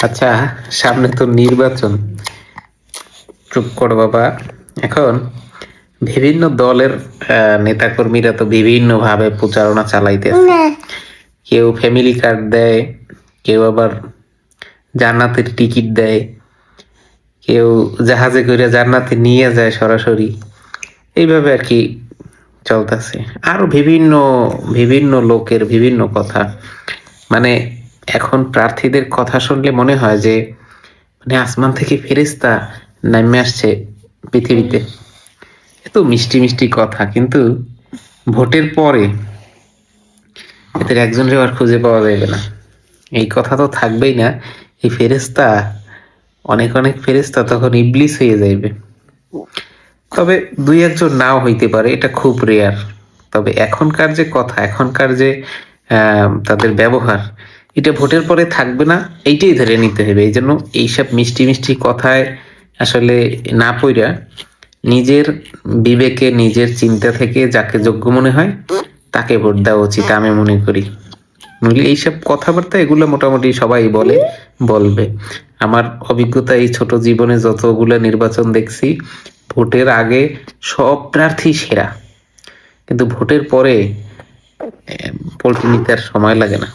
আচ্ছা, সামনে তো নির্বাচন। চুপ করো বাবা। এখন বিভিন্ন দলের নেতাকর্মীরা তো বিভিন্ন ভাবে প্রচারণা চালাইতেছে। কেউ ফ্যামিলি কার্ড দেয়, কেউ আবার জান্নাতের টিকিট দেয়, কেউ জাহাজে করে জান্নাতে নিয়ে যায় সরাসরি। এইভাবে আর কি চলতেছে। আরো বিভিন্ন বিভিন্ন লোকের বিভিন্ন কথা। মানে এখন প্রার্থীদের কথা শুনলে মনে হয় যে মানে আসমান থেকে ফেরেশতা নামে আসছে পৃথিবীতে। এত মিষ্টি মিষ্টি কথা, কিন্তু ভোটের পরে এদের একজনের আর খুঁজে পাওয়া যাবে না। এই কথা তো থাকবেই না। এই ফেরেশতা, অনেক অনেক ফেরেশতা তখন ইবলিস হয়ে যাইবে। তবে দুই একজন নাও হইতে পারে, এটা খুব রেয়ার। তবে এখনকার যে কথা, এখনকার যে তাদের ব্যবহার, এটা ভোটের পরে থাকবে না, এইটাই ধরে নিতে হবে। এই জন্য এইসব মিষ্টি মিষ্টি কথায় আসলে না পইরা নিজের বিবেকে, নিজের চিন্তা থেকে যাকে যোগ্য মনে হয় তাকে ভোট দেওয়া উচিত আমি মনে করি। নইলে এইসব কথাবার্তা এগুলো মোটামুটি সবাই বলে, বলবে। আমার অভিজ্ঞতা, এই ছোট জীবনে যতগুলো নির্বাচন দেখছি, ভোটের আগে সব প্রার্থী সেরা, কিন্তু ভোটের পরে পোল্টি নিতে আর সময় লাগে না।